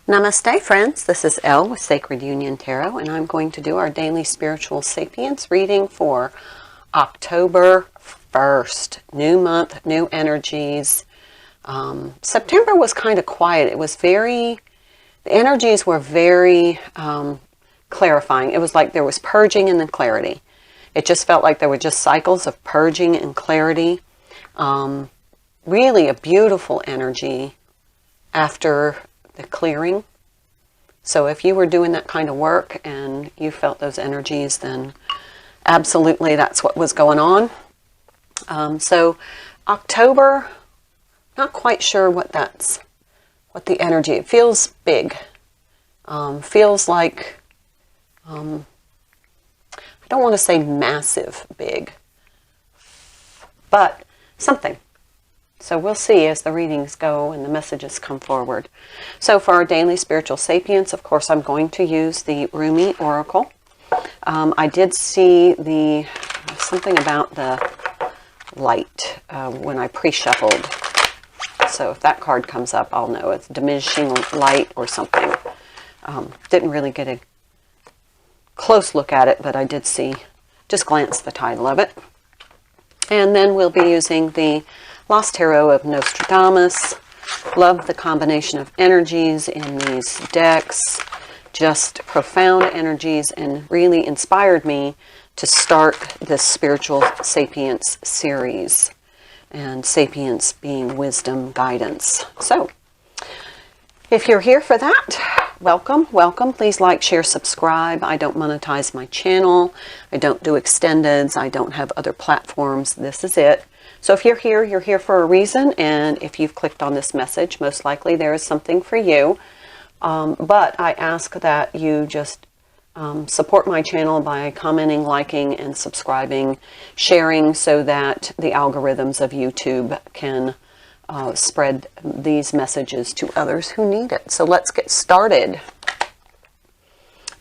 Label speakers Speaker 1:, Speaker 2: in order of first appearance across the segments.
Speaker 1: Namaste friends, this is Elle with Sacred Union Tarot, and I'm going to do our daily spiritual sapience reading for October 1st. New month, new energies. September was kind of quiet. It was the energies were very clarifying. It was like there was purging and then clarity. It just felt like there were just cycles of purging and clarity. Really a beautiful energy after the clearing. So if you were doing that kind of work and you felt those energies, then absolutely that's what was going on. So October, not quite sure what the energy, it feels big. Feels like, I don't want to say massive big, but something. So we'll see as the readings go and the messages come forward. So for our daily spiritual sapience, of course, I'm going to use the Rumi Oracle. I did see something about the light when I pre-shuffled. So if that card comes up, I'll know it's diminishing light or something. Didn't really get a close look at it, but I did see, just glance the title of it. And then we'll be using the Lost Tarot of Nostradamus. Love the combination of energies in these decks. Just profound energies, and really inspired me to start this spiritual sapience series. And sapience being wisdom, guidance. So, if you're here for that, welcome, welcome. Please like, share, subscribe. I don't monetize my channel. I don't do extendeds. I don't have other platforms. This is it. So if you're here for a reason, and if you've clicked on this message, most likely there is something for you. But I ask that you just support my channel by commenting, liking, and subscribing, sharing, so that the algorithms of YouTube can spread these messages to others who need it. So let's get started.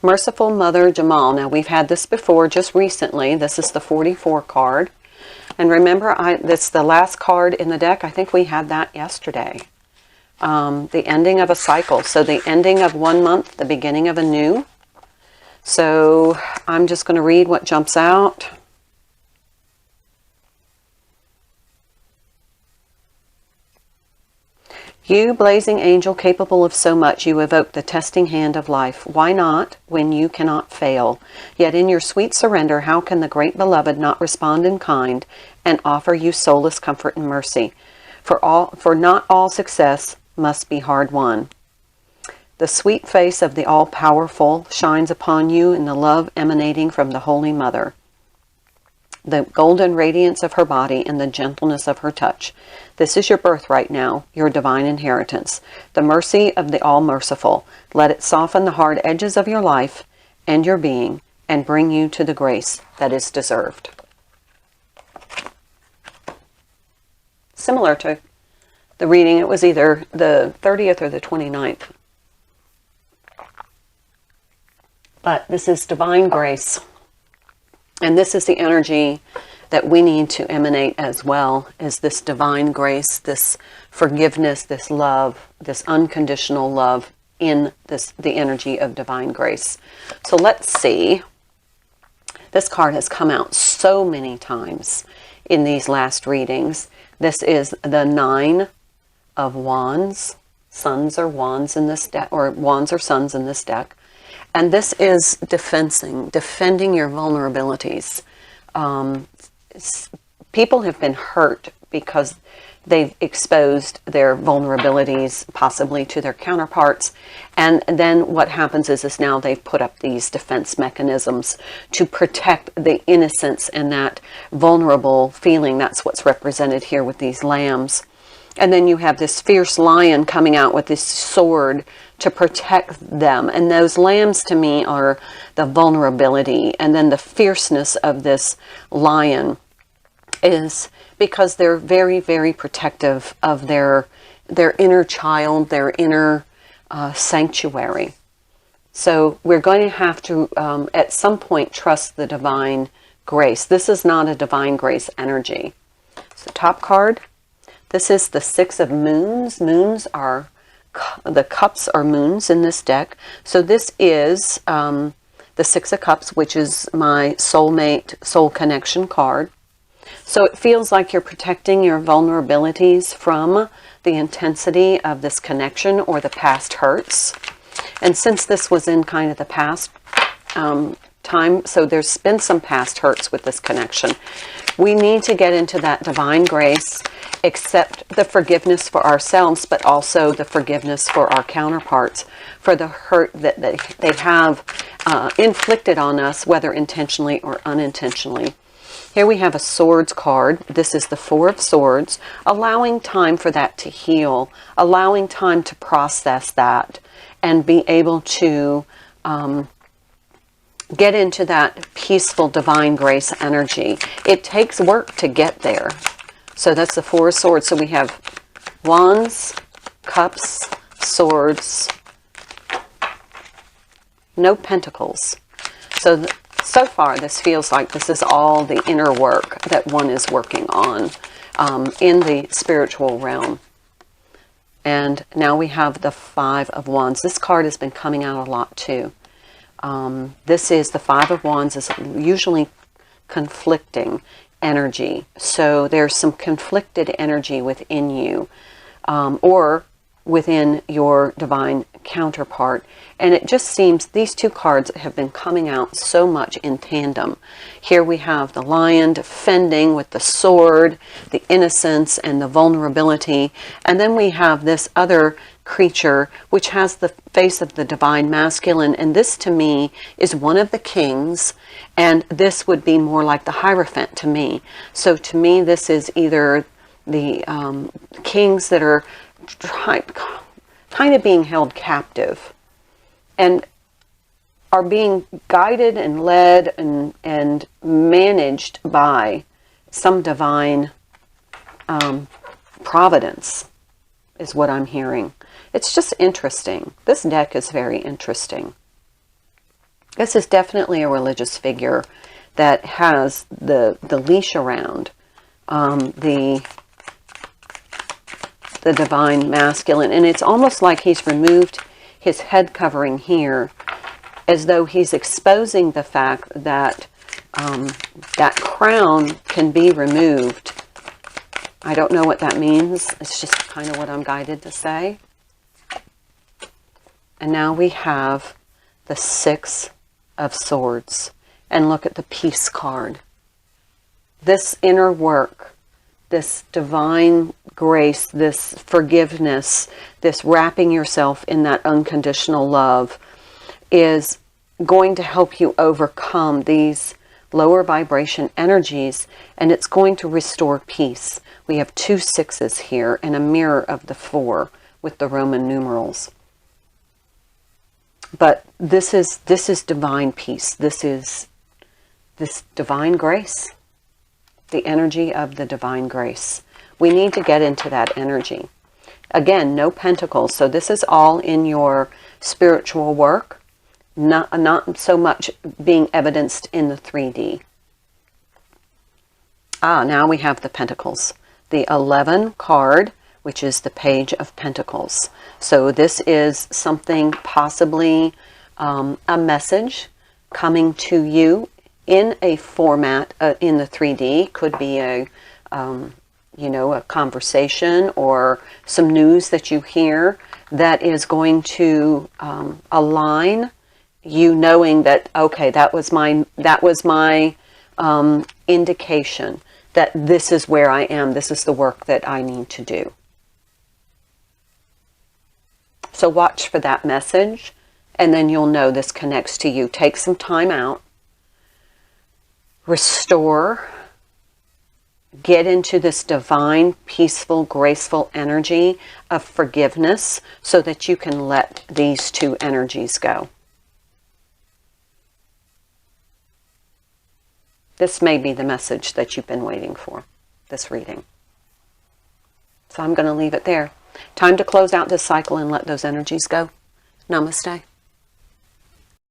Speaker 1: Merciful Mother Jamal. Now we've had this before just recently. This is the 44 card. And remember, that's the last card in the deck. I think we had that yesterday. The ending of a cycle. So the ending of one month, the beginning of a new. So I'm just going to read what jumps out. You, blazing angel, capable of so much, you evoke the testing hand of life. Why not, when you cannot fail? Yet in your sweet surrender, how can the great beloved not respond in kind and offer you soulless comfort and mercy? For not all success must be hard won. The sweet face of the all-powerful shines upon you in the love emanating from the Holy Mother, the golden radiance of her body and the gentleness of her touch. This is your birthright now, your divine inheritance, the mercy of the all-merciful. Let it soften the hard edges of your life and your being and bring you to the grace that is deserved. Similar to the reading, it was either the 30th or the 29th. But this is divine grace. And this is the energy that we need to emanate as well, is this divine grace, this forgiveness, this love, this unconditional love in the energy of divine grace. So let's see. This card has come out so many times in these last readings. This is the 9 of Wands. Suns or wands in this deck, or wands or suns in this deck. And this is defending your vulnerabilities. People have been hurt because they've exposed their vulnerabilities possibly to their counterparts. And then what happens is now they've put up these defense mechanisms to protect the innocence and that vulnerable feeling. That's what's represented here with these lambs. And then you have this fierce lion coming out with this sword to protect them. And those lambs to me are the vulnerability. And then the fierceness of this lion is because they're very, very protective of their inner child, their inner sanctuary. So we're going to have to, at some point, trust the divine grace. This is not a divine grace energy. So top card. This is the 6 of moons. Moons are the cups are moons in this deck. So this is the Six of Cups, which is my soulmate, soul connection card. So it feels like you're protecting your vulnerabilities from the intensity of this connection or the past hurts. And since this was in kind of the past time, so there's been some past hurts with this connection. We need to get into that divine grace, accept the forgiveness for ourselves, but also the forgiveness for our counterparts, for the hurt that they have inflicted on us, whether intentionally or unintentionally. Here we have a Swords card. This is the Four of Swords, allowing time for that to heal, allowing time to process that, and be able to get into that peaceful divine grace energy. It takes work to get there. So that's the Four of Swords. So we have Wands, Cups, Swords, no Pentacles. So far, this feels like this is all the inner work that one is working on in the spiritual realm. And now we have the Five of Wands. This card has been coming out a lot too. This is the Five of Wands, is usually conflicting energy. So there's some conflicted energy within you or within your divine counterpart. And it just seems these two cards have been coming out so much in tandem. Here we have the Lion defending with the sword, the innocence and the vulnerability. And then we have this other creature which has the face of the divine masculine. And this to me is one of the kings. And this would be more like the Hierophant to me. So to me this is either the kings that are kind of being held captive and are being guided and led and managed by some divine providence is what I'm hearing. It's just interesting. This deck is very interesting. This is definitely a religious figure that has the leash around the divine masculine, and it's almost like he's removed his head covering here, as though he's exposing the fact that that crown can be removed. I don't know what that means. It's just kind of what I'm guided to say. And now we have the Six of Swords, and look at the Peace card. This inner work, this divine grace, this forgiveness, this wrapping yourself in that unconditional love is going to help you overcome these lower vibration energies, and it's going to restore peace. We have two sixes here and a mirror of the 4 with the Roman numerals. But this is divine peace. This is this divine grace. The energy of the divine grace. We need to get into that energy. Again, no pentacles. So this is all in your spiritual work, not so much being evidenced in the 3D. Now we have the pentacles. The 11 card, which is the Page of Pentacles. So this is something possibly a message coming to you in a format in the 3D. Could be a a conversation or some news that you hear that is going to align you, knowing that, okay, that was my indication that this is where I am, this is the work that I need to do. So watch for that message, and then you'll know this connects to you. Take some time out, restore, get into this divine, peaceful, graceful energy of forgiveness so that you can let these two energies go. This may be the message that you've been waiting for, this reading. So I'm going to leave it there. Time to close out this cycle and let those energies go. Namaste.